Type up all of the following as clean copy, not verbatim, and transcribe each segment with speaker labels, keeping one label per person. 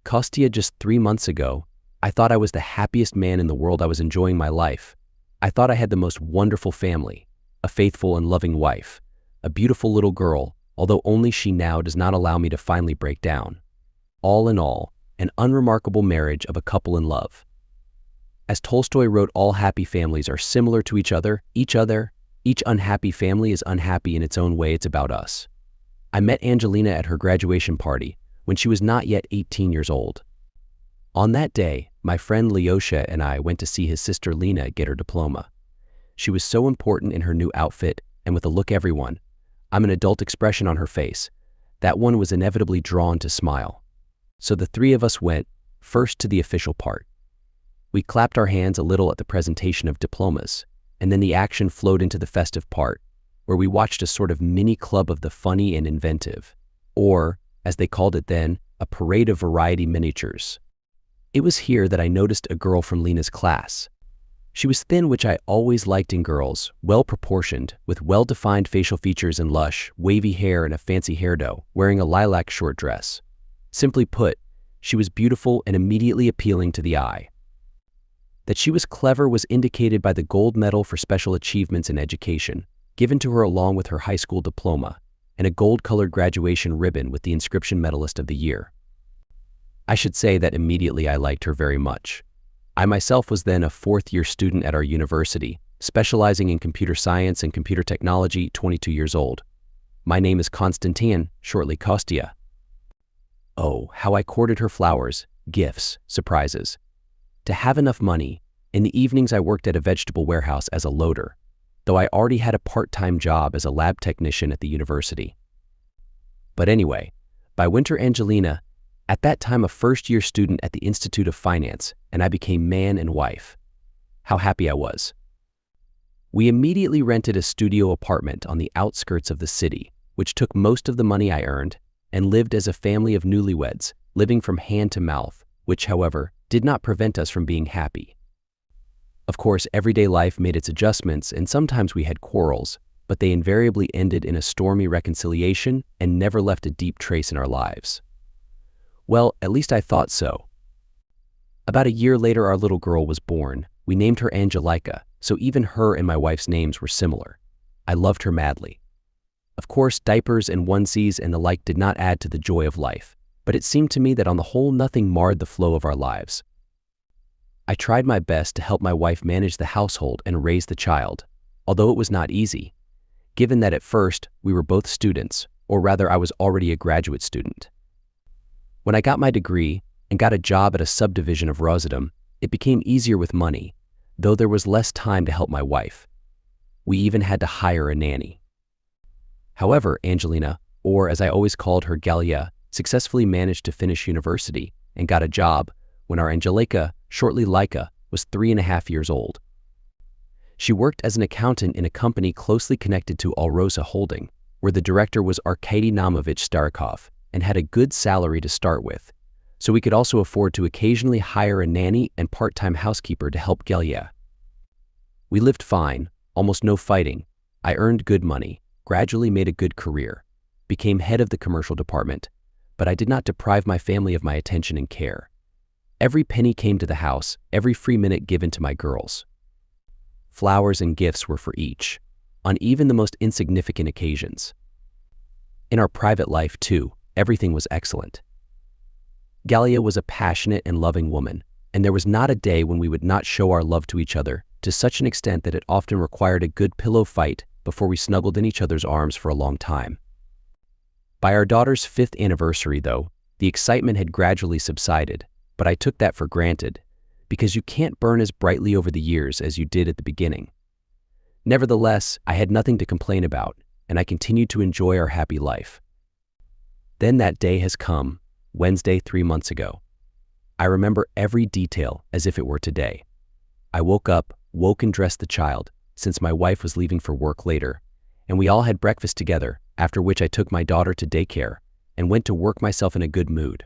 Speaker 1: Kostya, just 3 months ago, I thought I was the happiest man in the world. I was enjoying my life. I thought I had the most wonderful family, a faithful and loving wife, a beautiful little girl, although only she now does not allow me to finally break down. All in all, an unremarkable marriage of a couple in love. As Tolstoy wrote, all happy families are similar to each other. Each unhappy family is unhappy in its own way. It's about us. I met Angelina at her graduation party when she was not yet 18 years old. On that day, my friend Lyosha and I went to see his sister Lena get her diploma. She was so important in her new outfit and with a look everyone, I'm an adult expression on her face, that one was inevitably drawn to smile. So the three of us went first to the official part. We clapped our hands a little at the presentation of diplomas, and then the action flowed into the festive part, where we watched a sort of mini club of the funny and inventive, or, as they called it then, a parade of variety miniatures. It was here that I noticed a girl from Lena's class. She was thin, which I always liked in girls, well-proportioned, with well-defined facial features and lush, wavy hair and a fancy hairdo, wearing a lilac short dress. Simply put, she was beautiful and immediately appealing to the eye. That she was clever was indicated by the gold medal for special achievements in education, given to her along with her high school diploma, and a gold-colored graduation ribbon with the inscription Medalist of the Year. I should say that immediately I liked her very much. I myself was then a fourth-year student at our university, specializing in computer science and computer technology, 22 years old. My name is Konstantin, shortly Kostya. Oh, how I courted her flowers, gifts, surprises. To have enough money, in the evenings I worked at a vegetable warehouse as a loader, though I already had a part-time job as a lab technician at the university. But anyway, by winter Angelina, at that time a first-year student at the Institute of Finance, and I became man and wife. How happy I was. We immediately rented a studio apartment on the outskirts of the city, which took most of the money I earned, and lived as a family of newlyweds, living from hand to mouth, which, however, did not prevent us from being happy. Of course, everyday life made its adjustments, and sometimes we had quarrels, but they invariably ended in a stormy reconciliation and never left a deep trace in our lives. Well, at least I thought so. About a year later, our little girl was born. We named her Angelika, so even her and my wife's names were similar. I loved her madly. Of course, diapers and onesies and the like did not add to the joy of life, but it seemed to me that on the whole nothing marred the flow of our lives. I tried my best to help my wife manage the household and raise the child, although it was not easy, given that at first we were both students, or rather I was already a graduate student. When I got my degree and got a job at a subdivision of Rosatom, it became easier with money, though there was less time to help my wife. We even had to hire a nanny. However, Angelina, or as I always called her Galia, successfully managed to finish university and got a job when our Angelika, shortly Laika, was 3.5 years old. She worked as an accountant in a company closely connected to Alrosa Holding, where the director was Arkady Naumovich Starikov, and had a good salary to start with, so we could also afford to occasionally hire a nanny and part-time housekeeper to help Galia. We lived fine, almost no fighting. I earned good money, gradually made a good career, became head of the commercial department, but I did not deprive my family of my attention and care. Every penny came to the house, every free minute given to my girls. Flowers and gifts were for each, on even the most insignificant occasions. In our private life, too, everything was excellent. Galia was a passionate and loving woman, and there was not a day when we would not show our love to each other to such an extent that it often required a good pillow fight before we snuggled in each other's arms for a long time. By our daughter's 5th anniversary, though, the excitement had gradually subsided, but I took that for granted, because you can't burn as brightly over the years as you did at the beginning. Nevertheless, I had nothing to complain about, and I continued to enjoy our happy life. Then that day has come, Wednesday 3 months ago. I remember every detail as if it were today. I woke and dressed the child, since my wife was leaving for work later, and we all had breakfast together, after which I took my daughter to daycare and went to work myself in a good mood.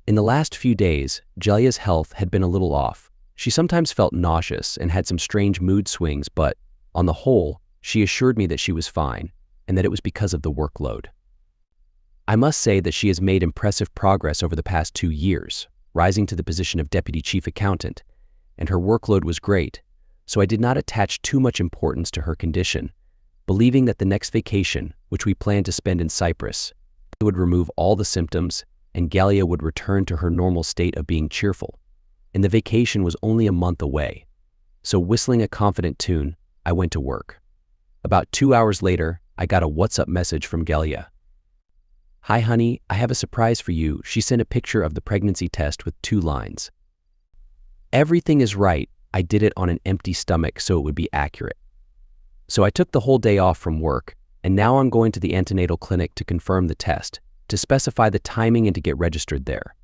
Speaker 1: In the last few days, Gelia's health had been a little off. She sometimes felt nauseous and had some strange mood swings, but, on the whole, she assured me that she was fine and that it was because of the workload. I must say that she has made impressive progress over the past 2 years, rising to the position of deputy chief accountant, and her workload was great, so I did not attach too much importance to her condition, believing that the next vacation, which we planned to spend in Cyprus, would remove all the symptoms and Galia would return to her normal state of being cheerful. And the vacation was only a month away, so whistling a confident tune, I went to work. About 2 hours later, I got a WhatsApp message from Galia. "Hi honey, I have a surprise for you." She sent a picture of the pregnancy test with 2 lines. "Everything is right. I did it on an empty stomach so it would be accurate." So I took the whole day off from work, and now I'm going to the antenatal clinic to confirm the test, to specify the timing and to get registered there.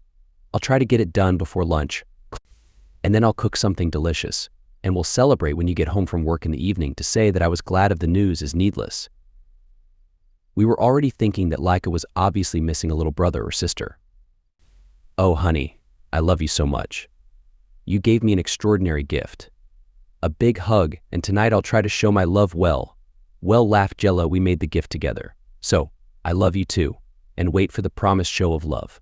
Speaker 1: I'll try to get it done before lunch, and then I'll cook something delicious, and we'll celebrate when you get home from work in the evening. To say that I was glad of the news is needless. We were already thinking that Laika was obviously missing a little brother or sister. "Oh honey, I love you so much. You gave me an extraordinary gift. A big hug, and tonight I'll try to show my love well." Well, laughed Jella, we made the gift together. So, I love you too, and wait for the promised show of love.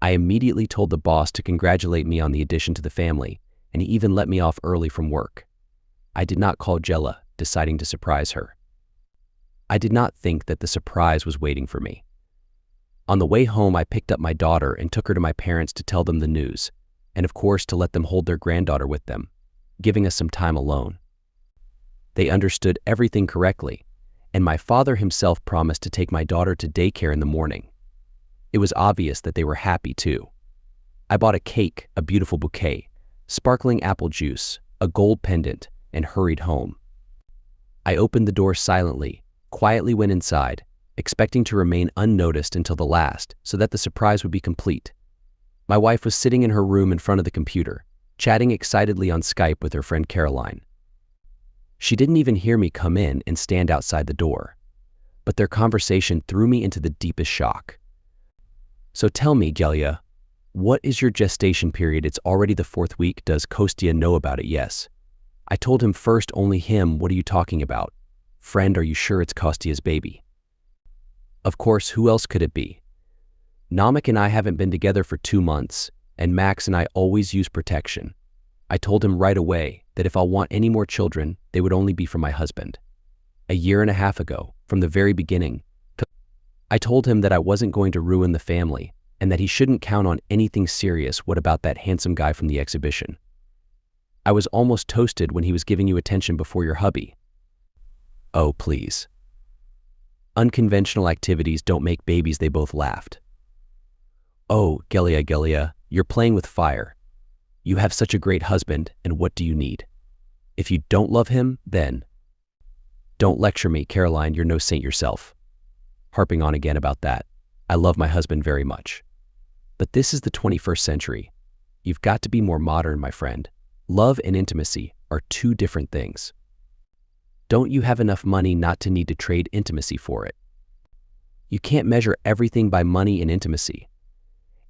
Speaker 1: I immediately told the boss to congratulate me on the addition to the family, and he even let me off early from work. I did not call Jella, deciding to surprise her. I did not think that the surprise was waiting for me. On the way home, I picked up my daughter and took her to my parents to tell them the news, and of course to let them hold their granddaughter with them, giving us some time alone. They understood everything correctly, and my father himself promised to take my daughter to daycare in the morning. It was obvious that they were happy too. I bought a cake, a beautiful bouquet, sparkling apple juice, a gold pendant, and hurried home. I opened the door silently, quietly went inside, expecting to remain unnoticed until the last so that the surprise would be complete. My wife was sitting in her room in front of the computer, chatting excitedly on Skype with her friend Caroline. She didn't even hear me come in and stand outside the door, but their conversation threw me into the deepest shock. "So tell me, Galia, what is your gestation period? It's already the 4th week. Does Kostya know about it?" "Yes." I told him first. "Only him? What are you talking about?" "Friend, are you sure it's Kostya's baby?" "Of course, who else could it be? Namak and I haven't been together for 2 months, and Max and I always use protection." I told him right away that if I'll want any more children, they would only be from my husband. A year and a half ago, from the very beginning, I told him that I wasn't going to ruin the family and that he shouldn't count on anything serious. "What about that handsome guy from the exhibition? I was almost toasted when he was giving you attention before your hubby." "Oh, please. Unconventional activities don't make babies," they both laughed. "Oh, Galia, you're playing with fire. You have such a great husband, and what do you need? If you don't love him, then..." "Don't lecture me, Caroline, you're no saint yourself." Harping on again about that. "I love my husband very much. But this is the 21st century. You've got to be more modern, my friend. Love and intimacy are 2 different things. Don't you have enough money not to need to trade intimacy for it? You can't measure everything by money and intimacy.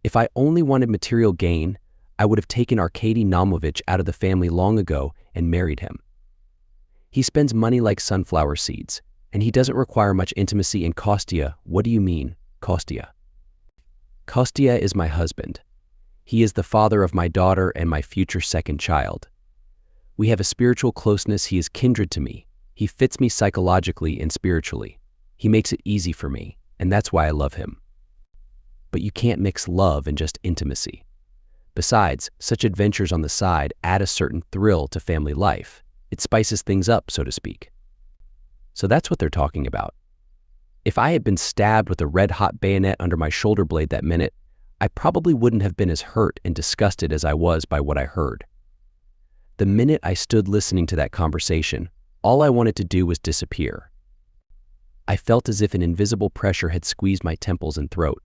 Speaker 1: If I only wanted material gain, I would have taken Arkady Naumovich out of the family long ago and married him. He spends money like sunflower seeds, and he doesn't require much intimacy. And Kostya, what do you mean, Kostya?" "Kostya is my husband. He is the father of my daughter and my future 2nd child. We have a spiritual closeness. He is kindred to me. He fits me psychologically and spiritually. He makes it easy for me, and that's why I love him. But you can't mix love and just intimacy. Besides, such adventures on the side add a certain thrill to family life. It spices things up, so to speak." So that's what they're talking about. If I had been stabbed with a red-hot bayonet under my shoulder blade that minute, I probably wouldn't have been as hurt and disgusted as I was by what I heard. The minute I stood listening to that conversation, all I wanted to do was disappear. I felt as if an invisible pressure had squeezed my temples and throat.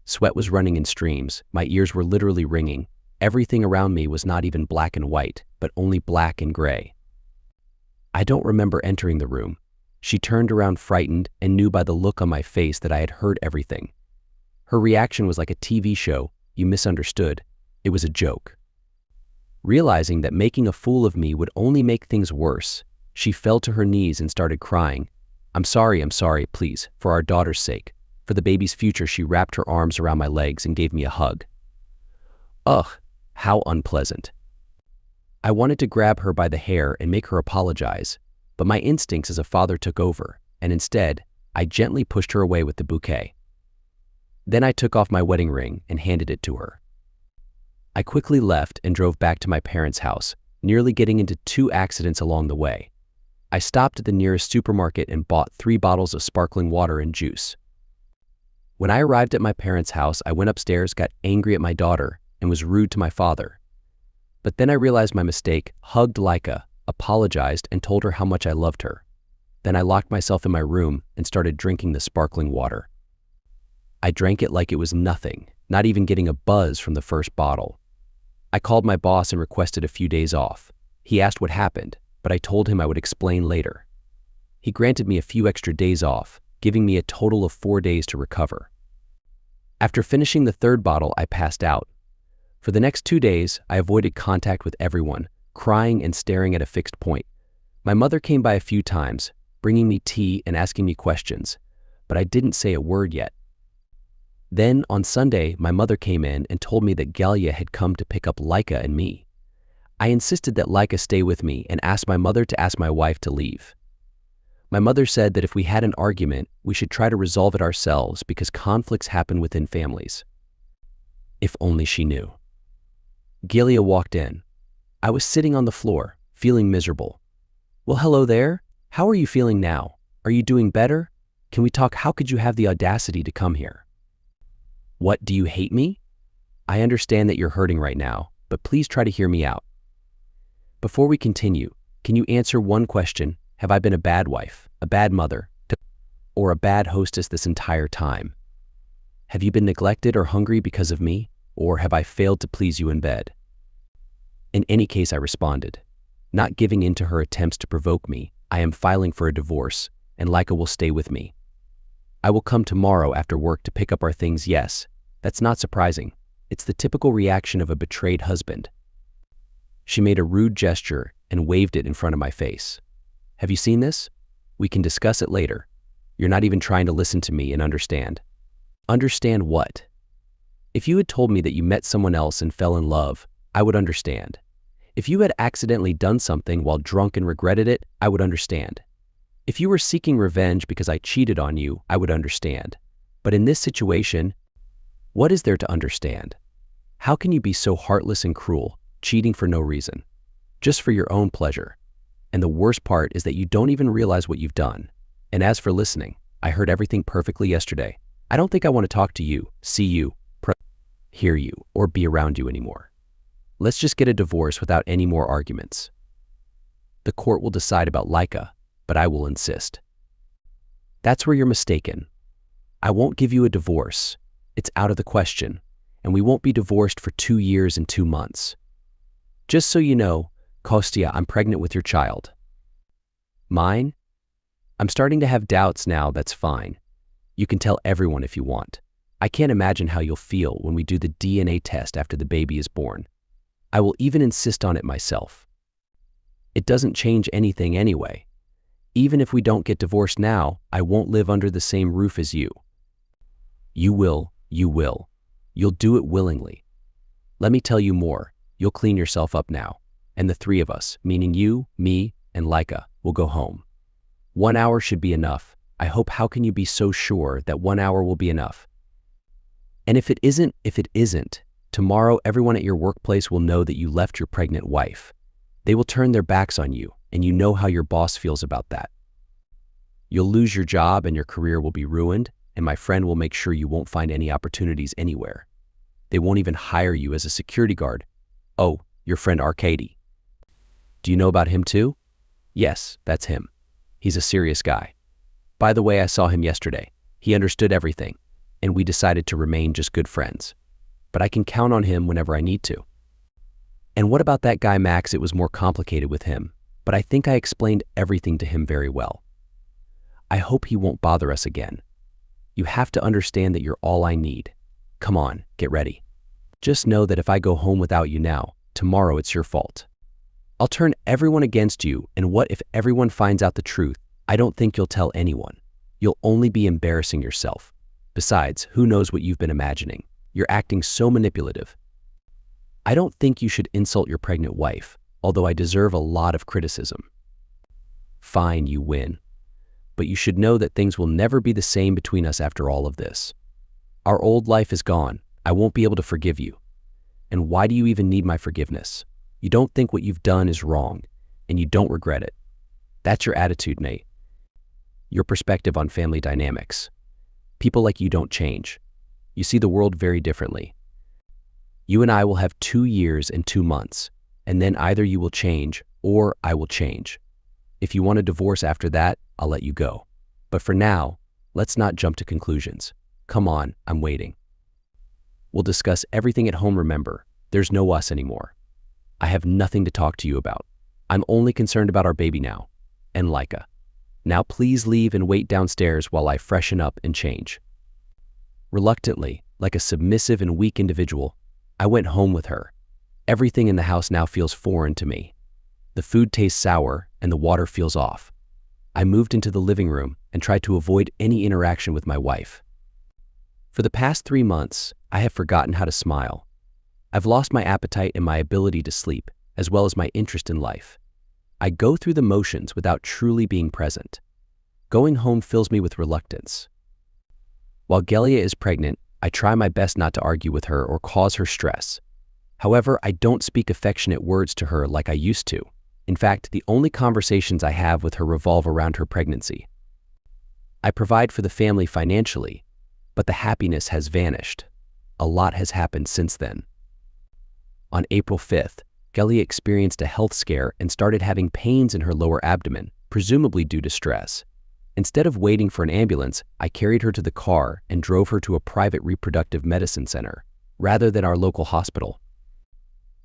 Speaker 1: Sweat was running in streams, my ears were literally ringing. Everything around me was not even black and white, but only black and gray. I don't remember entering the room. She turned around frightened and knew by the look on my face that I had heard everything. Her reaction was like a TV show. "You misunderstood. It was a joke." Realizing that making a fool of me would only make things worse, she fell to her knees and started crying. I'm sorry, please, for our daughter's sake. For the baby's future, she wrapped her arms around my legs and gave me a hug. Ugh, how unpleasant. I wanted to grab her by the hair and make her apologize, but my instincts as a father took over, and instead, I gently pushed her away with the bouquet. Then I took off my wedding ring and handed it to her. I quickly left and drove back to my parents' house, nearly getting into 2 accidents along the way. I stopped at the nearest supermarket and bought 3 bottles of sparkling water and juice. When I arrived at my parents' house, I went upstairs, got angry at my daughter, and was rude to my father. But then I realized my mistake, hugged Laika, apologized, and told her how much I loved her. Then I locked myself in my room and started drinking the sparkling water. I drank it like it was nothing, not even getting a buzz from the first bottle. I called my boss and requested a few days off. He asked what happened, but I told him I would explain later. He granted me a few extra days off, giving me a total of 4 days to recover. After finishing the 3rd bottle, I passed out. For the next 2 days, I avoided contact with everyone, crying and staring at a fixed point. My mother came by a few times, bringing me tea and asking me questions, but I didn't say a word yet. Then, on Sunday, my mother came in and told me that Galia had come to pick up Laika and me. I insisted that Laika stay with me and asked my mother to ask my wife to leave. My mother said that if we had an argument, we should try to resolve it ourselves because conflicts happen within families. If only she knew. Galia walked in. I was sitting on the floor, feeling miserable. Well, hello there. How are you feeling now? Are you doing better? Can we talk? How could you have the audacity to come here? What, do you hate me? I understand that you're hurting right now, but please try to hear me out. Before we continue, can you answer one question? Have I been a bad wife, a bad mother, or a bad hostess this entire time? Have you been neglected or hungry because of me, or have I failed to please you in bed? In any case, I responded, not giving in to her attempts to provoke me. I am filing for a divorce, and Laika will stay with me. I will come tomorrow after work to pick up our things. Yes, that's not surprising. It's the typical reaction of a betrayed husband. She made a rude gesture and waved it in front of my face. Have you seen this? We can discuss it later. You're not even trying to listen to me and understand. Understand what? If you had told me that you met someone else and fell in love, I would understand. If you had accidentally done something while drunk and regretted it, I would understand. If you were seeking revenge because I cheated on you, I would understand. But in this situation, what is there to understand? How can you be so heartless and cruel, cheating for no reason, just for your own pleasure? And the worst part is that you don't even realize what you've done. And as for listening, I heard everything perfectly yesterday. I don't think I want to talk to you, see you, hear you, or be around you anymore. Let's just get a divorce without any more arguments. The court will decide about Laika, but I will insist. That's where you're mistaken. I won't give you a divorce. It's out of the question, and we won't be divorced for 2 years and 2 months. Just so you know, Kostya, I'm pregnant with your child. Mine? I'm starting to have doubts now. That's fine. You can tell everyone if you want. I can't imagine how you'll feel when we do the DNA test after the baby is born. I will even insist on it myself. It doesn't change anything anyway. Even if we don't get divorced now, I won't live under the same roof as you. You will. You'll do it willingly. Let me tell you more. You'll clean yourself up now, and the 3 of us, meaning you, me, and Laika, will go home. 1 hour should be enough. I hope. How can you be so sure that 1 hour will be enough? And if it isn't, tomorrow everyone at your workplace will know that you left your pregnant wife. They will turn their backs on you, and you know how your boss feels about that. You'll lose your job and your career will be ruined, and my friend will make sure you won't find any opportunities anywhere. They won't even hire you as a security guard. Oh, your friend Arkady. Do you know about him too? Yes, that's him. He's a serious guy. By the way, I saw him yesterday. He understood everything, and we decided to remain just good friends. But I can count on him whenever I need to. And what about that guy Max? It was more complicated with him, but I think I explained everything to him very well. I hope he won't bother us again. You have to understand that you're all I need. Come on, get ready. Just know that if I go home without you now, tomorrow it's your fault. I'll turn everyone against you, and what if everyone finds out the truth? I don't think you'll tell anyone. You'll only be embarrassing yourself. Besides, who knows what you've been imagining? You're acting so manipulative. I don't think you should insult your pregnant wife, although I deserve a lot of criticism. Fine, you win. But you should know that things will never be the same between us after all of this. Our old life is gone. I won't be able to forgive you. And why do you even need my forgiveness? You don't think what you've done is wrong, and you don't regret it. That's your attitude, Nate. Your perspective on family dynamics. People like you don't change. You see the world very differently. You and I will have 2 years and 2 months, and then either you will change or I will change. If you want a divorce after that, I'll let you go. But for now, let's not jump to conclusions. Come on, I'm waiting. We'll discuss everything at home, remember. There's no us anymore. I have nothing to talk to you about. I'm only concerned about our baby now, and Laika. Now please leave and wait downstairs while I freshen up and change. Reluctantly, like a submissive and weak individual, I went home with her. Everything in the house now feels foreign to me. The food tastes sour and the water feels off. I moved into the living room and tried to avoid any interaction with my wife. For the past 3 months, I have forgotten how to smile. I've lost my appetite and my ability to sleep, as well as my interest in life. I go through the motions without truly being present. Going home fills me with reluctance. While Gelia is pregnant, I try my best not to argue with her or cause her stress. However, I don't speak affectionate words to her like I used to. In fact, the only conversations I have with her revolve around her pregnancy. I provide for the family financially, but the happiness has vanished. A lot has happened since then. On April 5th, Gelia experienced a health scare and started having pains in her lower abdomen, presumably due to stress. Instead of waiting for an ambulance, I carried her to the car and drove her to a private reproductive medicine center, rather than our local hospital.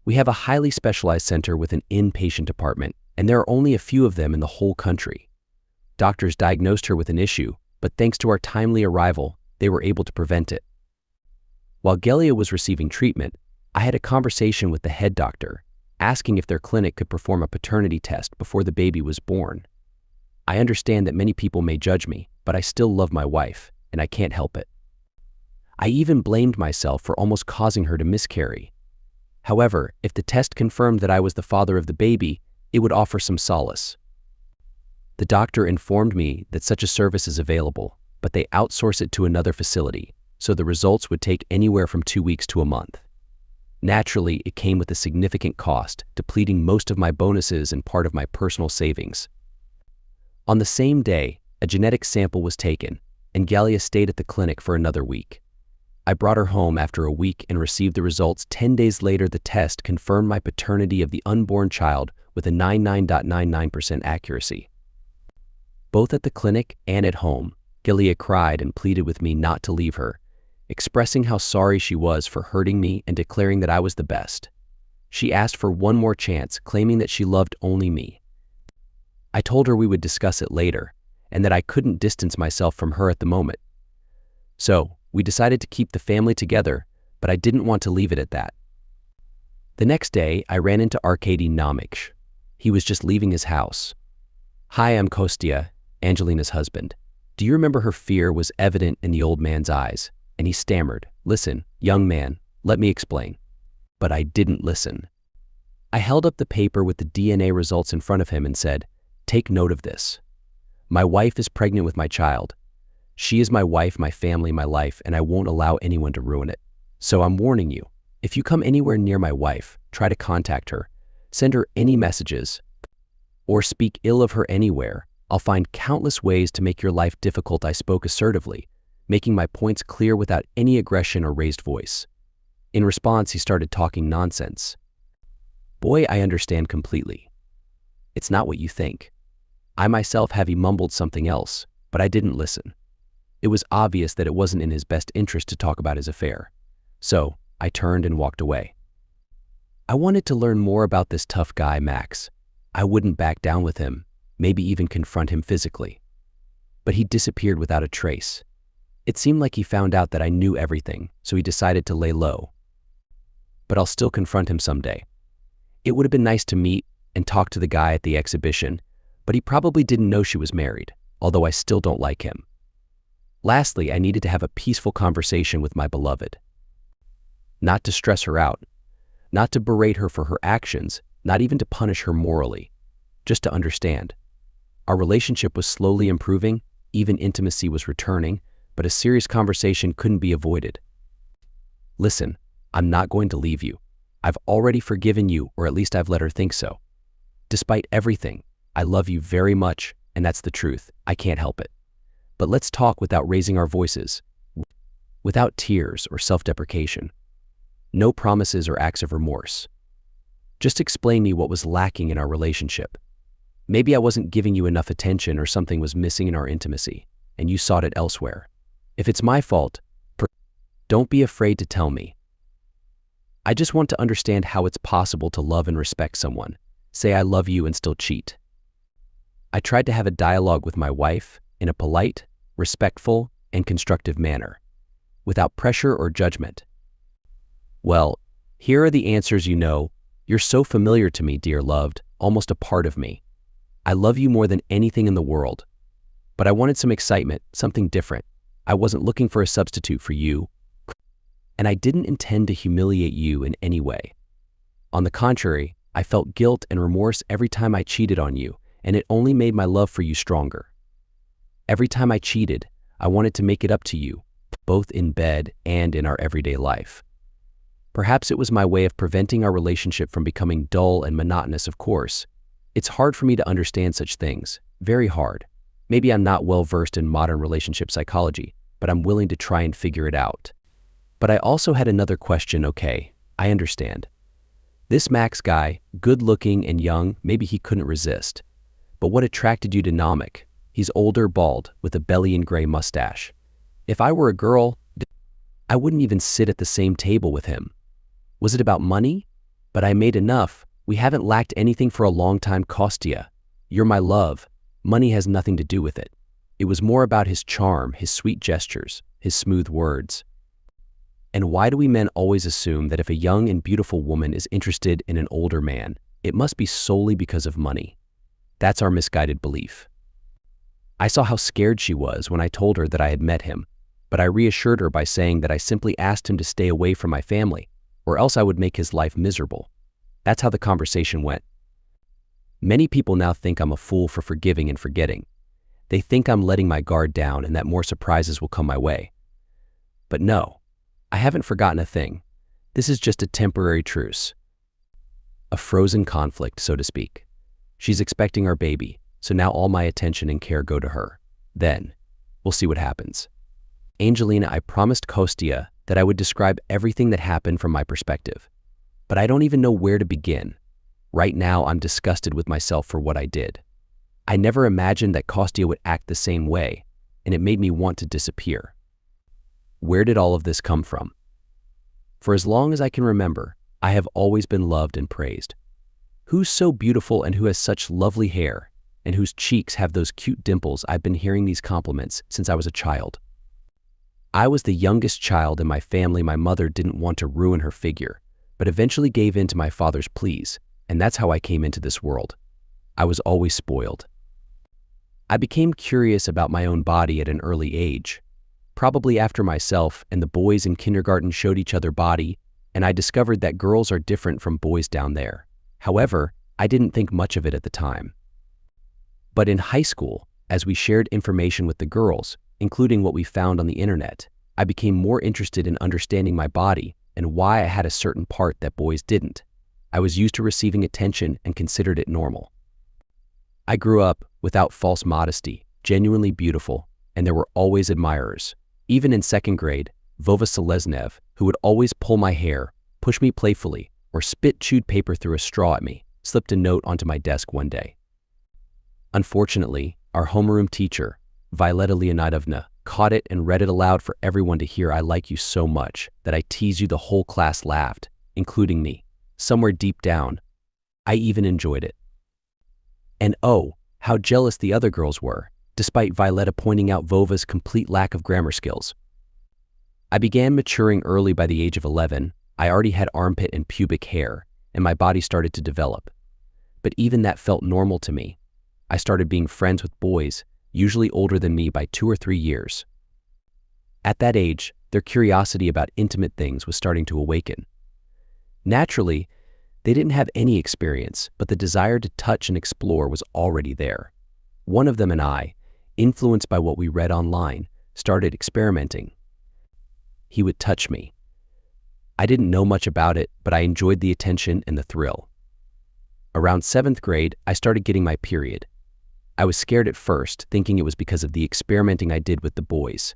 Speaker 1: We have a highly specialized center with an inpatient department, and there are only a few of them in the whole country. Doctors diagnosed her with an issue, but thanks to our timely arrival, they were able to prevent it. While Gelia was receiving treatment, I had a conversation with the head doctor, asking if their clinic could perform a paternity test before the baby was born. I understand that many people may judge me, but I still love my wife, and I can't help it. I even blamed myself for almost causing her to miscarry. However, if the test confirmed that I was the father of the baby, it would offer some solace. The doctor informed me that such a service is available, but they outsource it to another facility, so the results would take anywhere from 2 weeks to a month. Naturally, it came with a significant cost, depleting most of my bonuses and part of my personal savings. On the same day, a genetic sample was taken, and Gelia stayed at the clinic for another week. I brought her home after a week and received the results. 10 days later, the test confirmed my paternity of the unborn child with a 99.99% accuracy. Both at the clinic and at home, Gelia cried and pleaded with me not to leave her, expressing how sorry she was for hurting me and declaring that I was the best. She asked for one more chance, claiming that she loved only me. I told her we would discuss it later, and that I couldn't distance myself from her at the moment. So, we decided to keep the family together, but I didn't want to leave it at that. The next day, I ran into Arkady Namiksh. He was just leaving his house. "Hi, I'm Kostya, Angelina's husband." Do you remember? Her fear was evident in the old man's eyes, and he stammered, "Listen, young man, let me explain." But I didn't listen. I held up the paper with the DNA results in front of him and said, "Take note of this. My wife is pregnant with my child. She is my wife, my family, my life, and I won't allow anyone to ruin it. So I'm warning you, if you come anywhere near my wife, try to contact her, send her any messages, or speak ill of her anywhere, I'll find countless ways to make your life difficult." I spoke assertively, making my points clear without any aggression or raised voice. In response, he started talking nonsense. "Boy, I understand completely. It's not what you think." I myself have mumbled something else, but I didn't listen. It was obvious that it wasn't in his best interest to talk about his affair. So, I turned and walked away. I wanted to learn more about this tough guy, Max. I wouldn't back down with him, maybe even confront him physically. But he disappeared without a trace. It seemed like he found out that I knew everything, so he decided to lay low. But I'll still confront him someday. It would have been nice to meet and talk to the guy at the exhibition, but he probably didn't know she was married, although I still don't like him. Lastly, I needed to have a peaceful conversation with my beloved. Not to stress her out, not to berate her for her actions, not even to punish her morally, just to understand. Our relationship was slowly improving, even intimacy was returning, but a serious conversation couldn't be avoided. Listen, I'm not going to leave you. I've already forgiven you, or at least I've let her think so. Despite everything, I love you very much, and that's the truth. I can't help it. But let's talk without raising our voices, without tears or self-deprecation. No promises or acts of remorse. Just explain me what was lacking in our relationship. Maybe I wasn't giving you enough attention or something was missing in our intimacy, and you sought it elsewhere. If it's my fault, don't be afraid to tell me. I just want to understand how it's possible to love and respect someone, say I love you and still cheat. I tried to have a dialogue with my wife in a polite, respectful, and constructive manner, without pressure or judgment. Well, here are the answers you know. You're so familiar to me, dear loved, almost a part of me. I love you more than anything in the world. But I wanted some excitement, something different. I wasn't looking for a substitute for you, and I didn't intend to humiliate you in any way. On the contrary, I felt guilt and remorse every time I cheated on you, and it only made my love for you stronger. Every time I cheated, I wanted to make it up to you, both in bed and in our everyday life. Perhaps it was my way of preventing our relationship from becoming dull and monotonous, of course. It's hard for me to understand such things, very hard. Maybe I'm not well versed in modern relationship psychology, but I'm willing to try and figure it out. But I also had another question. Okay, I understand. This Max guy, good looking and young, maybe he couldn't resist. But what attracted you to Namek? He's older, bald, with a belly and gray mustache. If I were a girl, I wouldn't even sit at the same table with him. Was it about money? But I made enough. We haven't lacked anything for a long time, Kostya. You're my love. Money has nothing to do with it. It was more about his charm, his sweet gestures, his smooth words. And why do we men always assume that if a young and beautiful woman is interested in an older man, it must be solely because of money? That's our misguided belief. I saw how scared she was when I told her that I had met him, but I reassured her by saying that I simply asked him to stay away from my family, or else I would make his life miserable. That's how the conversation went. Many people now think I'm a fool for forgiving and forgetting. They think I'm letting my guard down and that more surprises will come my way. But no, I haven't forgotten a thing. This is just a temporary truce. A frozen conflict, so to speak. She's expecting our baby, so now all my attention and care go to her. Then, we'll see what happens. Angelina, I promised Kostya that I would describe everything that happened from my perspective. But I don't even know where to begin. Right now, I'm disgusted with myself for what I did. I never imagined that Kostya would act the same way, and it made me want to disappear. Where did all of this come from? For as long as I can remember, I have always been loved and praised. Who's so beautiful and who has such lovely hair, and whose cheeks have those cute dimples? I've been hearing these compliments since I was a child. I was the youngest child in my family. My mother didn't want to ruin her figure, but eventually gave in to my father's pleas, and that's how I came into this world. I was always spoiled. I became curious about my own body at an early age, probably after myself and the boys in kindergarten showed each other body, and I discovered that girls are different from boys down there. However, I didn't think much of it at the time. But in high school, as we shared information with the girls, including what we found on the internet, I became more interested in understanding my body and why I had a certain part that boys didn't. I was used to receiving attention and considered it normal. I grew up, without false modesty, genuinely beautiful, and there were always admirers. Even in second grade, Vova Seleznev, who would always pull my hair, push me playfully, or spit chewed paper through a straw at me, slipped a note onto my desk one day. Unfortunately, our homeroom teacher, Violetta Leonidovna, caught it and read it aloud for everyone to hear. I like you so much that I tease you. The whole class laughed, including me. Somewhere deep down, I even enjoyed it. And oh, how jealous the other girls were, despite Violetta pointing out Vova's complete lack of grammar skills. I began maturing early. By the age of 11, I already had armpit and pubic hair, and my body started to develop. But even that felt normal to me. I started being friends with boys, usually older than me by 2 or 3 years. At that age, their curiosity about intimate things was starting to awaken. Naturally, they didn't have any experience, but the desire to touch and explore was already there. One of them and I, influenced by what we read online, started experimenting. He would touch me. I didn't know much about it, but I enjoyed the attention and the thrill. Around 7th grade, I started getting my period. I was scared at first, thinking it was because of the experimenting I did with the boys.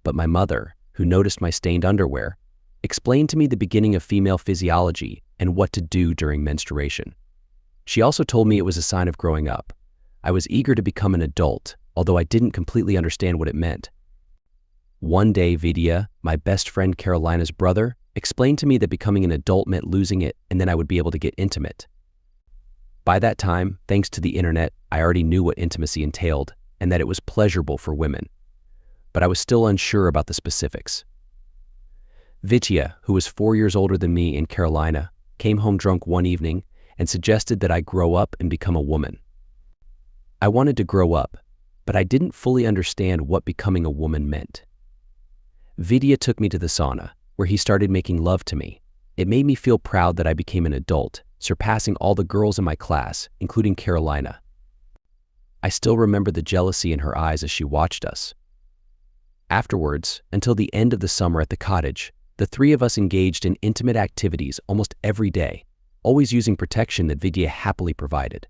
Speaker 1: But my mother, who noticed my stained underwear, explained to me the beginning of female physiology and what to do during menstruation. She also told me it was a sign of growing up. I was eager to become an adult, although I didn't completely understand what it meant. One day, Vidya, my best friend Carolina's brother, explained to me that becoming an adult meant losing it and then I would be able to get intimate. By that time, thanks to the internet, I already knew what intimacy entailed and that it was pleasurable for women. But I was still unsure about the specifics. Vidya, who was 4 years older than me and Carolina, came home drunk one evening and suggested that I grow up and become a woman. I wanted to grow up, but I didn't fully understand what becoming a woman meant. Vidya took me to the sauna, where he started making love to me. It made me feel proud that I became an adult, surpassing all the girls in my class, including Carolina. I still remember the jealousy in her eyes as she watched us. Afterwards, until the end of the summer at the cottage, the three of us engaged in intimate activities almost every day, always using protection that Vidya happily provided.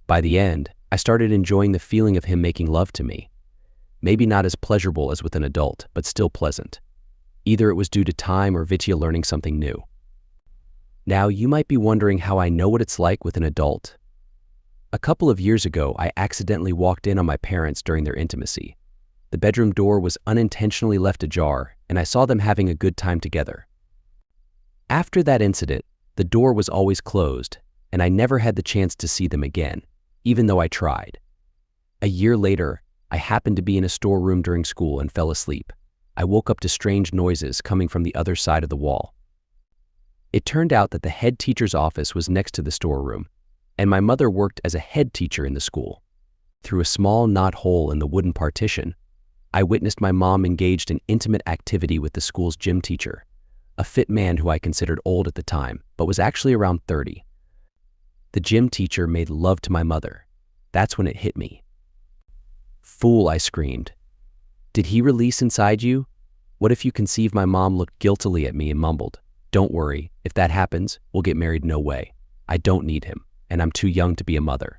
Speaker 1: By the end, I started enjoying the feeling of him making love to me. Maybe not as pleasurable as with an adult, but still pleasant. Either it was due to time or Vidya learning something new. Now, you might be wondering how I know what it's like with an adult. A couple of years ago, I accidentally walked in on my parents during their intimacy. The bedroom door was unintentionally left ajar, and I saw them having a good time together. After that incident, the door was always closed, and I never had the chance to see them again, even though I tried. A year later, I happened to be in a storeroom during school and fell asleep. I woke up to strange noises coming from the other side of the wall. It turned out that the head teacher's office was next to the storeroom, and my mother worked as a head teacher in the school. Through a small knot hole in the wooden partition, I witnessed my mom engaged in intimate activity with the school's gym teacher, a fit man who I considered old at the time, but was actually around 30. The gym teacher made love to my mother. That's when it hit me. "Fool," I screamed. "Did he release inside you? What if you conceive?" My mom looked guiltily at me and mumbled, "Don't worry, if that happens, we'll get married no way. I don't need him, and I'm too young to be a mother.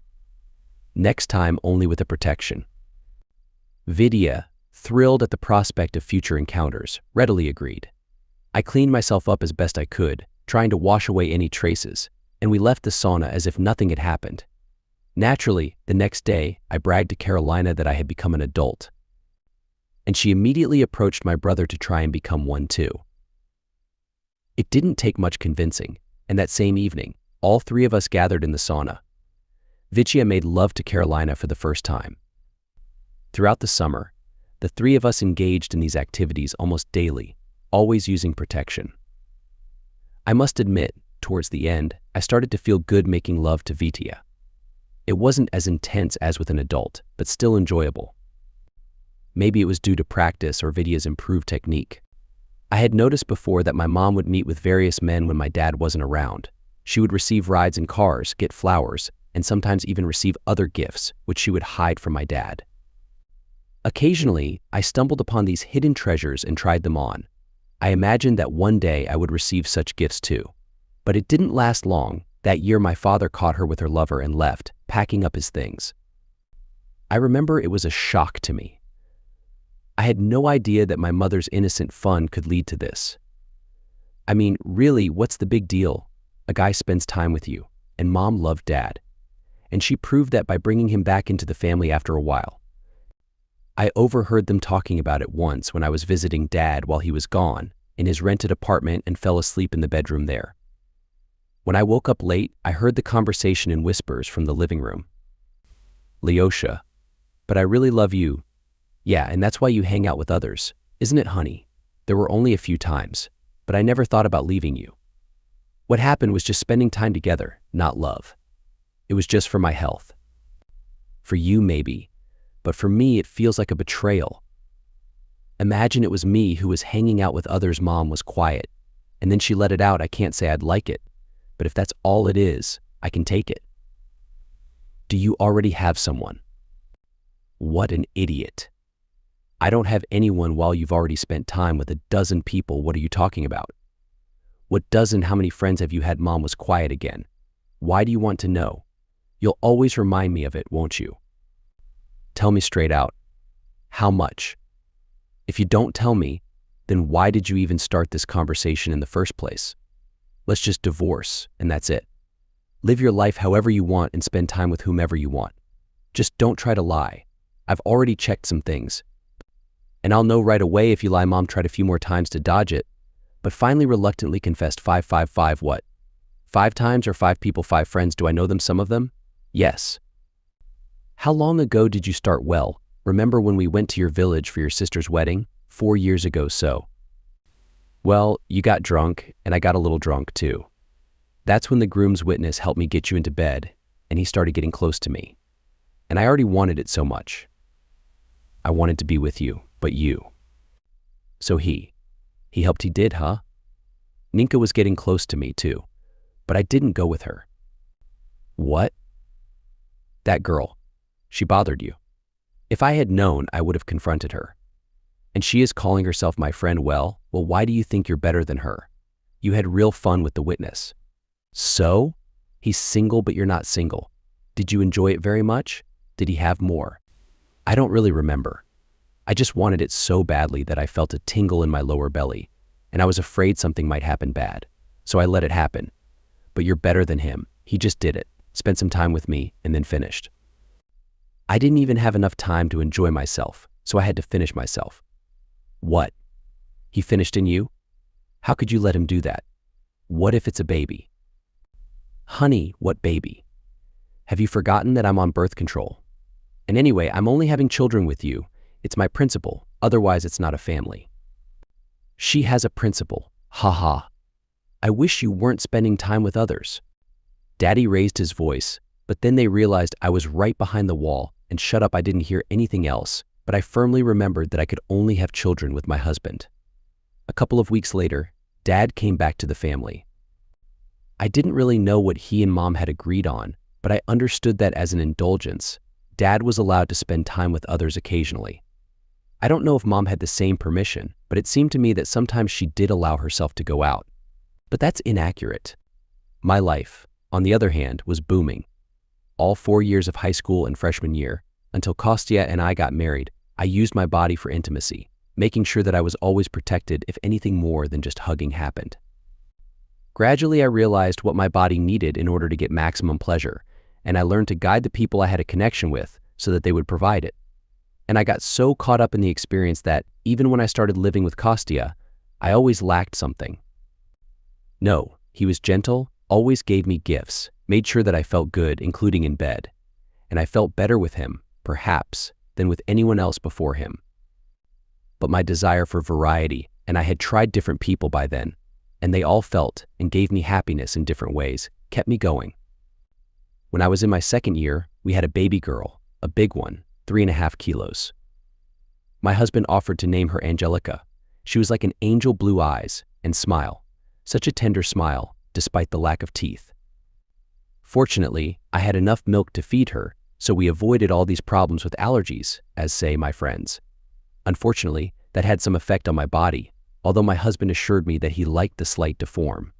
Speaker 1: Next time, only with a protection." Vidya, thrilled at the prospect of future encounters, readily agreed. I cleaned myself up as best I could, trying to wash away any traces, and we left the sauna as if nothing had happened. Naturally, the next day, I bragged to Carolina that I had become an adult, and she immediately approached my brother to try and become one too. It didn't take much convincing, and that same evening, all three of us gathered in the sauna. Vidya made love to Carolina for the first time. Throughout the summer, the three of us engaged in these activities almost daily, always using protection. I must admit, towards the end, I started to feel good making love to Vidya. It wasn't as intense as with an adult, but still enjoyable. Maybe it was due to practice or Vidya's improved technique. I had noticed before that my mom would meet with various men when my dad wasn't around. She would receive rides in cars, get flowers, and sometimes even receive other gifts, which she would hide from my dad. Occasionally, I stumbled upon these hidden treasures and tried them on. I imagined that one day I would receive such gifts too. But it didn't last long. That year, my father caught her with her lover and left, packing up his things. I remember it was a shock to me. I had no idea that my mother's innocent fun could lead to this. I mean, really, what's the big deal? A guy spends time with you, and mom loved dad. And she proved that by bringing him back into the family after a while. I overheard them talking about it once when I was visiting dad while he was gone in his rented apartment and fell asleep in the bedroom there. When I woke up late, I heard the conversation in whispers from the living room. "Leosha, but I really love you. Yeah, and that's why you hang out with others, isn't it, honey? There were only a few times, but I never thought about leaving you. What happened was just spending time together, not love. It was just for my health. For you, maybe, but for me, it feels like a betrayal. Imagine it was me who was hanging out with others' mom was quiet, and then she let it out. I can't say I'd like it, but if that's all it is, I can take it. Do you already have someone? What an idiot. I don't have anyone while you've already spent time with a dozen people. What are you talking about? What dozen? How many friends have you had? Mom was quiet again. Why do you want to know? You'll always remind me of it, won't you? Tell me straight out. How much? If you don't tell me, then why did you even start this conversation in the first place? Let's just divorce, and that's it. Live your life however you want and spend time with whomever you want. Just don't try to lie. I've already checked some things. And I'll know right away if you lie. Mom tried a few more times to dodge it, but finally reluctantly confessed. 555 what? 5 times or 5 people, 5 friends? Do I know them, some of them? Yes. How long ago did you start? Well, remember when we went to your village for your sister's wedding? 4 years ago. So. Well, you got drunk, and I got a little drunk too. That's when the groom's witness helped me get you into bed, and he started getting close to me. And I already wanted it so much. I wanted to be with you, but you. So he helped. He did, huh? Ninka was getting close to me too, but I didn't go with her. What? That girl. She bothered you. If I had known, I would have confronted her. And she is calling herself my friend. Well, why do you think you're better than her? You had real fun with the witness. So? He's single, but you're not single. Did you enjoy it very much? Did he have more? I don't really remember. I just wanted it so badly that I felt a tingle in my lower belly, and I was afraid something might happen bad. So I let it happen. But you're better than him. He just did it, spent some time with me, and then finished. I didn't even have enough time to enjoy myself, so I had to finish myself. What? He finished in you? How could you let him do that? What if it's a baby? Honey, what baby? Have you forgotten that I'm on birth control? And anyway, I'm only having children with you. It's my principle, otherwise it's not a family. She has a principle. Ha ha. I wish you weren't spending time with others. Daddy raised his voice, but then they realized I was right behind the wall and shut up. I didn't hear anything else, but I firmly remembered that I could only have children with my husband. A couple of weeks later, Dad came back to the family. I didn't really know what he and Mom had agreed on, but I understood that as an indulgence, Dad was allowed to spend time with others occasionally. I don't know if Mom had the same permission, but it seemed to me that sometimes she did allow herself to go out. But that's inaccurate. My life, on the other hand, was booming. All 4 years of high school and freshman year, until Kostya and I got married, I used my body for intimacy, making sure that I was always protected if anything more than just hugging happened. Gradually, I realized what my body needed in order to get maximum pleasure, and I learned to guide the people I had a connection with so that they would provide it. And I got so caught up in the experience that, even when I started living with Kostya, I always lacked something. No, he was gentle, always gave me gifts, made sure that I felt good, including in bed. And I felt better with him, perhaps, than with anyone else before him. But my desire for variety, and I had tried different people by then, and they all felt and gave me happiness in different ways, kept me going. When I was in my second year, we had a baby girl, a big one, 3.5 kilos. My husband offered to name her Angelica. She was like an angel, blue eyes and smile, such a tender smile, despite the lack of teeth. Fortunately, I had enough milk to feed her, so we avoided all these problems with allergies, as say my friends. Unfortunately, that had some effect on my body, although my husband assured me that he liked the slight deform.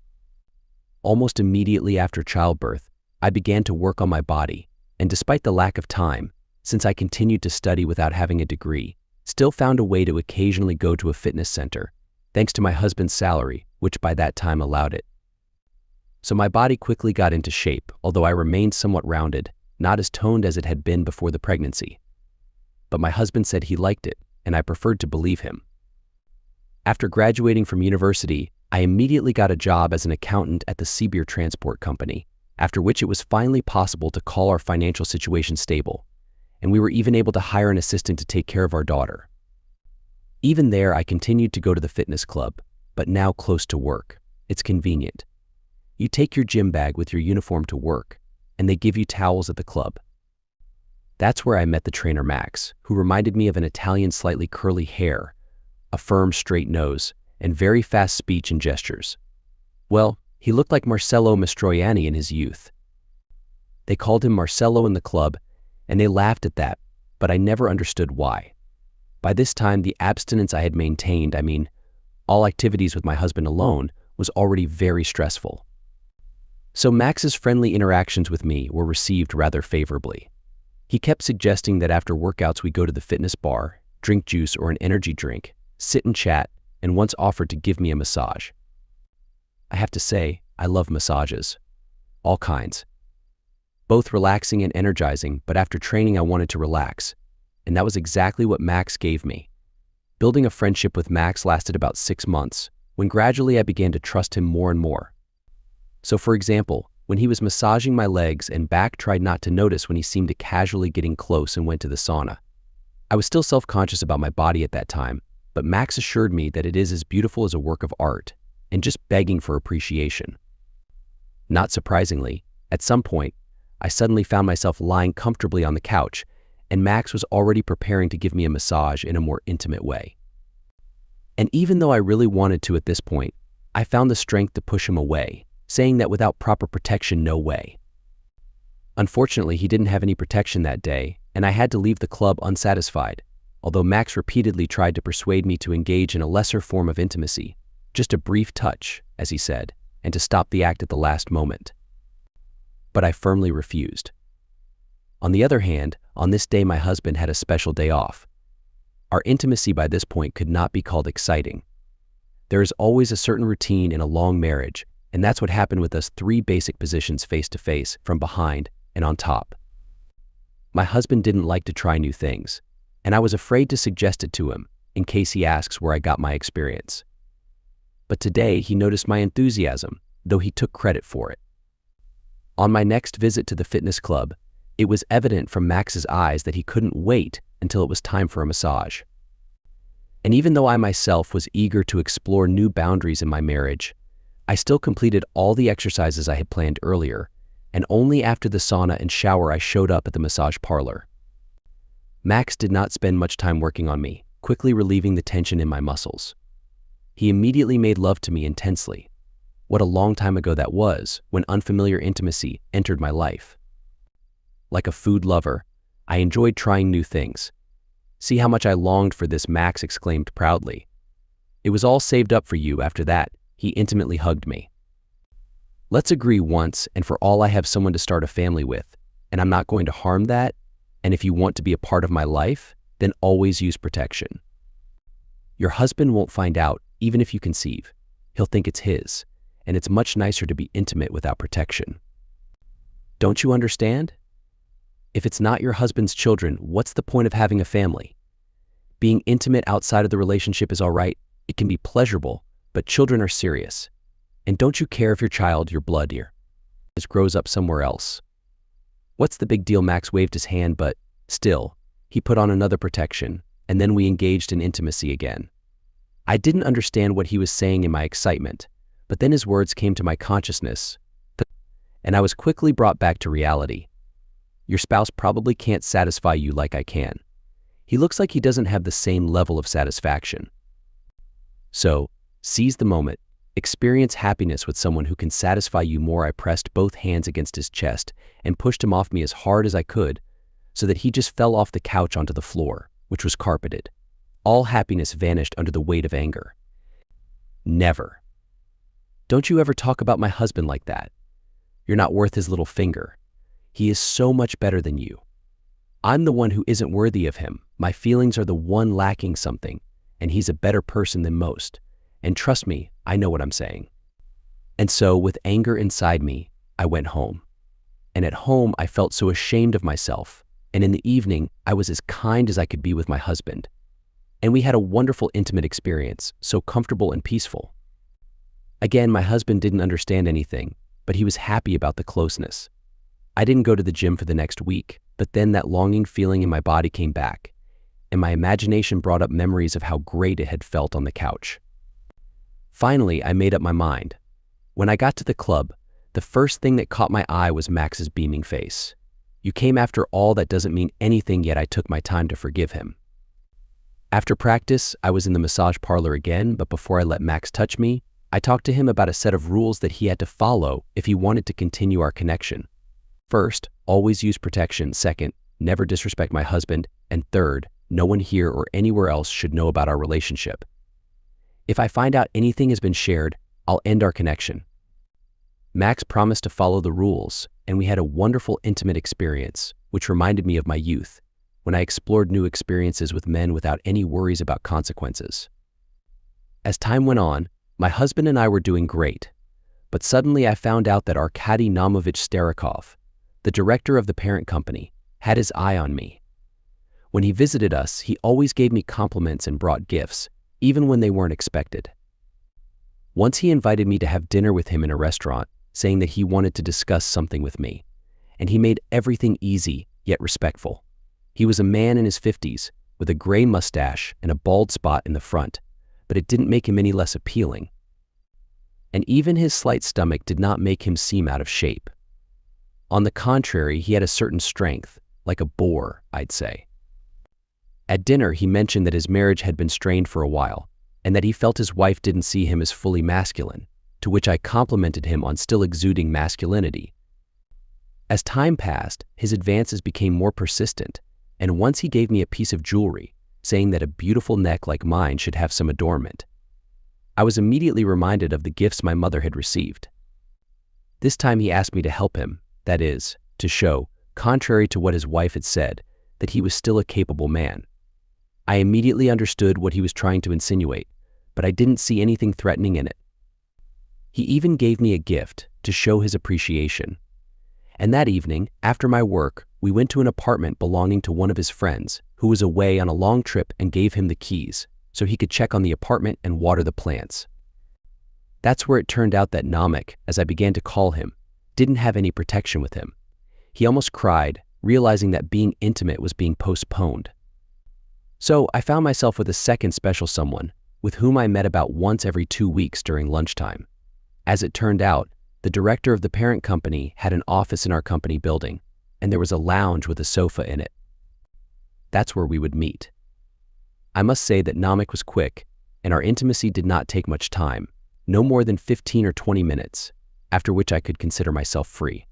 Speaker 1: Almost immediately after childbirth, I began to work on my body, and despite the lack of time, since I continued to study without having a degree, still found a way to occasionally go to a fitness center, thanks to my husband's salary, which by that time allowed it. So my body quickly got into shape, although I remained somewhat rounded, not as toned as it had been before the pregnancy. But my husband said he liked it, and I preferred to believe him. After graduating from university, I immediately got a job as an accountant at the Sibir Transport Company, after which it was finally possible to call our financial situation stable, and we were even able to hire an assistant to take care of our daughter. Even there, I continued to go to the fitness club, but now close to work. It's convenient. You take your gym bag with your uniform to work, and they give you towels at the club. That's where I met the trainer Max, who reminded me of an Italian slightly curly hair, a firm, straight nose, and very fast speech and gestures. Well, he looked like Marcello Mastroianni in his youth. They called him Marcello in the club, and they laughed at that, but I never understood why. By this time, the abstinence I had maintained, all activities with my husband alone, was already very stressful. So Max's friendly interactions with me were received rather favorably. He kept suggesting that after workouts we go to the fitness bar, drink juice or an energy drink, sit and chat, and once offered to give me a massage. I have to say, I love massages. All kinds. Both relaxing and energizing, but after training I wanted to relax, and that was exactly what Max gave me. Building a friendship with Max lasted about 6 months, when gradually I began to trust him more and more. So for example, when he was massaging my legs and back, tried not to notice when he seemed to casually getting close and went to the sauna. I was still self-conscious about my body at that time, but Max assured me that it is as beautiful as a work of art, and just begging for appreciation. Not surprisingly, at some point, I suddenly found myself lying comfortably on the couch, and Max was already preparing to give me a massage in a more intimate way. And even though I really wanted to at this point, I found the strength to push him away, saying that without proper protection, no way. Unfortunately, he didn't have any protection that day, and I had to leave the club unsatisfied, although Max repeatedly tried to persuade me to engage in a lesser form of intimacy, just a brief touch, as he said, and to stop the act at the last moment. But I firmly refused. On the other hand, on this day my husband had a special day off. Our intimacy by this point could not be called exciting. There is always a certain routine in a long marriage, and that's what happened with us: 3 basic positions face to face, from behind, and on top. My husband didn't like to try new things, and I was afraid to suggest it to him, in case he asks where I got my experience. But today he noticed my enthusiasm, though he took credit for it. On my next visit to the fitness club, it was evident from Max's eyes that he couldn't wait until it was time for a massage. And even though I myself was eager to explore new boundaries in my marriage, I still completed all the exercises I had planned earlier, and only after the sauna and shower I showed up at the massage parlor. Max did not spend much time working on me, quickly relieving the tension in my muscles. He immediately made love to me intensely. What a long time ago that was, when unfamiliar intimacy entered my life. Like a food lover, I enjoyed trying new things. "See how much I longed for this," Max exclaimed proudly. "It was all saved up for you." After that, he intimately hugged me. Let's agree once and for all, I have someone to start a family with, and I'm not going to harm that, and if you want to be a part of my life, then always use protection. Your husband won't find out, even if you conceive. He'll think it's his, and it's much nicer to be intimate without protection. Don't you understand? If it's not your husband's children, what's the point of having a family? Being intimate outside of the relationship is all right. It can be pleasurable, but children are serious. And don't you care if your child, your blood here, grows up somewhere else? What's the big deal? Max waved his hand, but still, he put on another protection, and then we engaged in intimacy again. I didn't understand what he was saying in my excitement, but then his words came to my consciousness, and I was quickly brought back to reality. Your spouse probably can't satisfy you like I can. He looks like he doesn't have the same level of satisfaction. So, seize the moment. Experience happiness with someone who can satisfy you more. I pressed both hands against his chest and pushed him off me as hard as I could, so that he just fell off the couch onto the floor, which was carpeted. All happiness vanished under the weight of anger. Never. Don't you ever talk about my husband like that. You're not worth his little finger. He is so much better than you. I'm the one who isn't worthy of him. My feelings are the one lacking something, and he's a better person than most. And trust me, I know what I'm saying. And so, with anger inside me, I went home. And at home, I felt so ashamed of myself. And in the evening, I was as kind as I could be with my husband. And we had a wonderful intimate experience, so comfortable and peaceful. Again, my husband didn't understand anything, but he was happy about the closeness. I didn't go to the gym for the next week, but then that longing feeling in my body came back, and my imagination brought up memories of how great it had felt on the couch. Finally, I made up my mind. When I got to the club, the first thing that caught my eye was Max's beaming face. "You came after all. That doesn't mean anything," yet I took my time to forgive him. After practice, I was in the massage parlor again, but before I let Max touch me, I talked to him about a set of rules that he had to follow if he wanted to continue our connection. First, always use protection. Second, never disrespect my husband. And third, no one here or anywhere else should know about our relationship. If I find out anything has been shared, I'll end our connection. Max promised to follow the rules, and we had a wonderful intimate experience, which reminded me of my youth, when I explored new experiences with men without any worries about consequences. As time went on, my husband and I were doing great, but suddenly I found out that Arkady Naumovich Starikov, the director of the parent company, had his eye on me. When he visited us, he always gave me compliments and brought gifts, even when they weren't expected. Once he invited me to have dinner with him in a restaurant, saying that he wanted to discuss something with me, and he made everything easy yet respectful. He was a man in his 50s, with a gray mustache and a bald spot in the front, but it didn't make him any less appealing. And even his slight stomach did not make him seem out of shape. On the contrary, he had a certain strength, like a boar, I'd say. At dinner, he mentioned that his marriage had been strained for a while, and that he felt his wife didn't see him as fully masculine, to which I complimented him on still exuding masculinity. As time passed, his advances became more persistent, and once he gave me a piece of jewelry, saying that a beautiful neck like mine should have some adornment. I was immediately reminded of the gifts my mother had received. This time he asked me to help him, that is, to show, contrary to what his wife had said, that he was still a capable man. I immediately understood what he was trying to insinuate, but I didn't see anything threatening in it. He even gave me a gift to show his appreciation. And that evening, after my work, we went to an apartment belonging to one of his friends who was away on a long trip and gave him the keys so he could check on the apartment and water the plants. That's where it turned out that Namek, as I began to call him, didn't have any protection with him. He almost cried, realizing that being intimate was being postponed. So I found myself with a second special someone, with whom I met about once every 2 weeks during lunchtime. As it turned out, the director of the parent company had an office in our company building, and there was a lounge with a sofa in it. That's where we would meet. I must say that Namek was quick, and our intimacy did not take much time, no more than 15 or 20 minutes, after which I could consider myself free.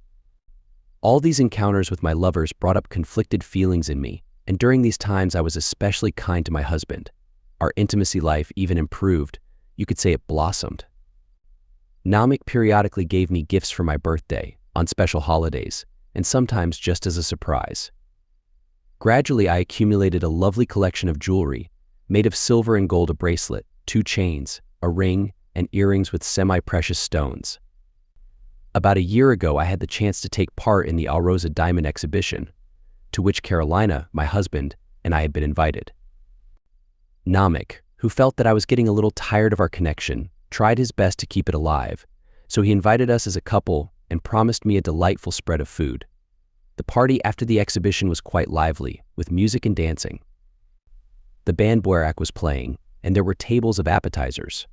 Speaker 1: All these encounters with my lovers brought up conflicted feelings in me, and during these times I was especially kind to my husband. Our intimacy life even improved. You could say it blossomed. Namek periodically gave me gifts for my birthday, on special holidays, and sometimes just as a surprise. Gradually, I accumulated a lovely collection of jewelry, made of silver and gold: a bracelet, 2 chains, a ring, and earrings with semi-precious stones. About a year ago, I had the chance to take part in the Alrosa Diamond Exhibition, to which Carolina, my husband, and I had been invited. Namek, who felt that I was getting a little tired of our connection, tried his best to keep it alive, so he invited us as a couple and promised me a delightful spread of food. The party after the exhibition was quite lively, with music and dancing. The band Boyarak was playing, and there were tables of appetizers.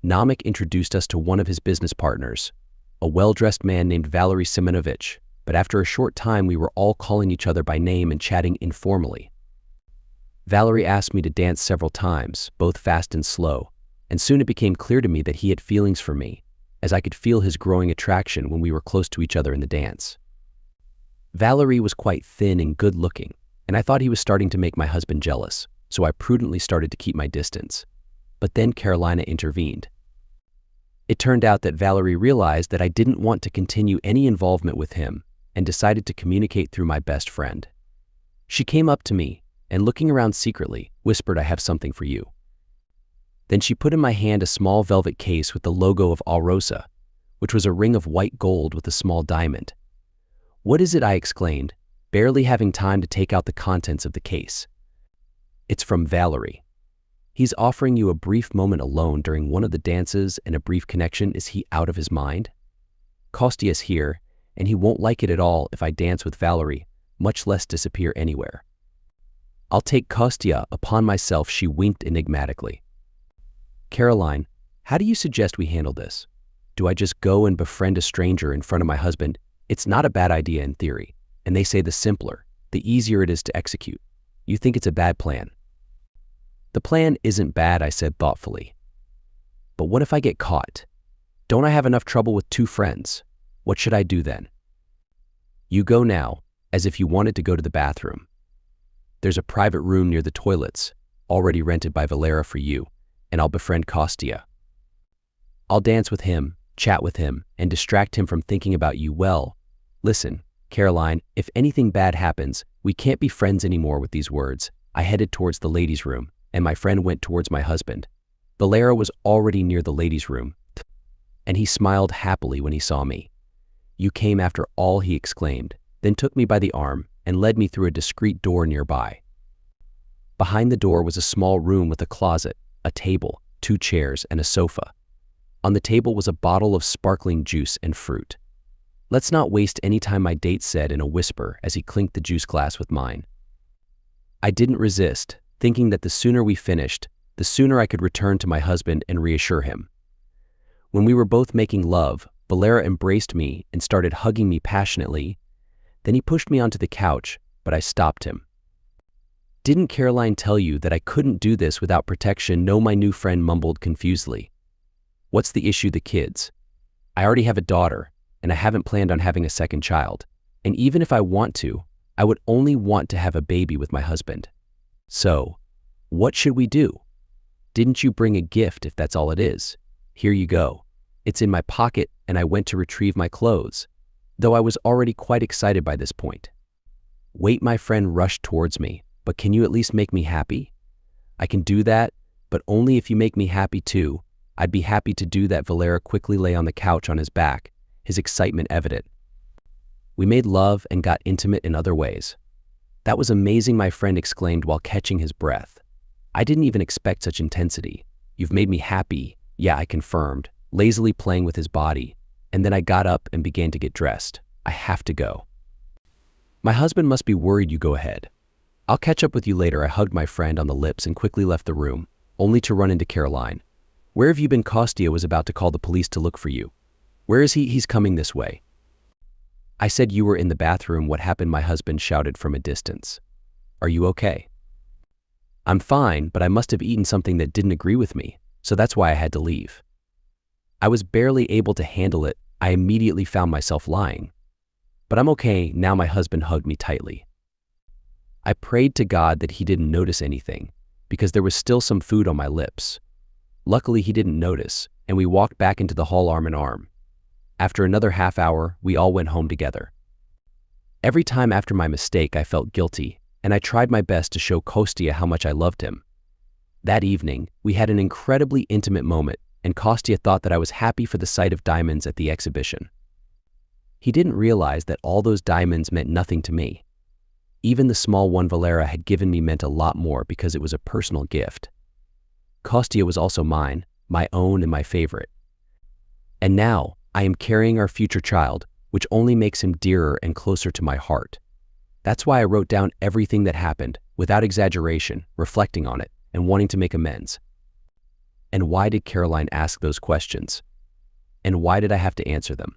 Speaker 1: Namek introduced us to one of his business partners, a well-dressed man named Valery Simonovich, but after a short time we were all calling each other by name and chatting informally. Valery asked me to dance several times, both fast and slow, and soon it became clear to me that he had feelings for me, as I could feel his growing attraction when we were close to each other in the dance. Valery was quite thin and good-looking, and I thought he was starting to make my husband jealous, so I prudently started to keep my distance. But then Carolina intervened. It turned out that Valery realized that I didn't want to continue any involvement with him and decided to communicate through my best friend. She came up to me and, looking around secretly, whispered, "I have something for you." Then she put in my hand a small velvet case with the logo of Alrosa, which was a ring of white gold with a small diamond. "What is it?" I exclaimed, barely having time to take out the contents of the case. "It's from Valery. He's offering you a brief moment alone during one of the dances and a brief connection. Is he out of his mind? Kostya's here, and he won't like it at all if I dance with Valery, much less disappear anywhere." "I'll take Kostya upon myself," she winked enigmatically. "Caroline, how do you suggest we handle this? Do I just go and befriend a stranger in front of my husband? It's not a bad idea in theory, and they say the simpler, the easier it is to execute. You think it's a bad plan?" The plan isn't bad, I said thoughtfully. But what if I get caught? Don't I have enough trouble with 2 friends? What should I do then? You go now, as if you wanted to go to the bathroom. There's a private room near the toilets, already rented by Valera for you, and I'll befriend Kostya. I'll dance with him, chat with him, and distract him from thinking about you. Well, listen, Caroline, if anything bad happens, we can't be friends anymore. With these words, I headed towards the ladies' room, and my friend went towards my husband. Valera was already near the ladies' room, and he smiled happily when he saw me. You came after all, he exclaimed, then took me by the arm and led me through a discreet door nearby. Behind the door was a small room with a closet, a table, 2 chairs, and a sofa. On the table was a bottle of sparkling juice and fruit. Let's not waste any time, my date said in a whisper as he clinked the juice glass with mine. I didn't resist, thinking that the sooner we finished, the sooner I could return to my husband and reassure him. When we were both making love, Valera embraced me and started hugging me passionately. Then he pushed me onto the couch, but I stopped him. Didn't Caroline tell you that I couldn't do this without protection? No, my new friend mumbled confusedly. What's the issue? The kids. I already have a daughter, and I haven't planned on having a second child. And even if I want to, I would only want to have a baby with my husband. So, what should we do? Didn't you bring a gift if that's all it is? Here you go. It's in my pocket, and I went to retrieve my clothes, though I was already quite excited by this point. Wait, my friend rushed towards me. But can you at least make me happy? I can do that, but only if you make me happy too. I'd be happy to do that. Valera quickly lay on the couch on his back, his excitement evident. We made love and got intimate in other ways. That was amazing, my friend exclaimed while catching his breath. I didn't even expect such intensity. You've made me happy. Yeah, I confirmed, lazily playing with his body, and then I got up and began to get dressed. I have to go. My husband must be worried. You go ahead. I'll catch up with you later. I hugged my friend on the lips and quickly left the room, only to run into Caroline. Where have you been? Kostya was about to call the police to look for you. Where is he? He's coming this way. I said you were in the bathroom. What happened? My husband shouted from a distance. Are you okay? I'm fine, but I must have eaten something that didn't agree with me, so that's why I had to leave. I was barely able to handle it. I immediately found myself lying. But I'm okay now. My husband hugged me tightly. I prayed to God that he didn't notice anything, because there was still some food on my lips. Luckily, he didn't notice, and we walked back into the hall arm in arm. After another half hour, we all went home together. Every time after my mistake, I felt guilty, and I tried my best to show Kostya how much I loved him. That evening, we had an incredibly intimate moment, and Kostya thought that I was happy for the sight of diamonds at the exhibition. He didn't realize that all those diamonds meant nothing to me. Even the small one Valera had given me meant a lot more because it was a personal gift. Kostya was also mine, my own and my favorite. And now, I am carrying our future child, which only makes him dearer and closer to my heart. That's why I wrote down everything that happened, without exaggeration, reflecting on it, and wanting to make amends. And why did Caroline ask those questions? And why did I have to answer them?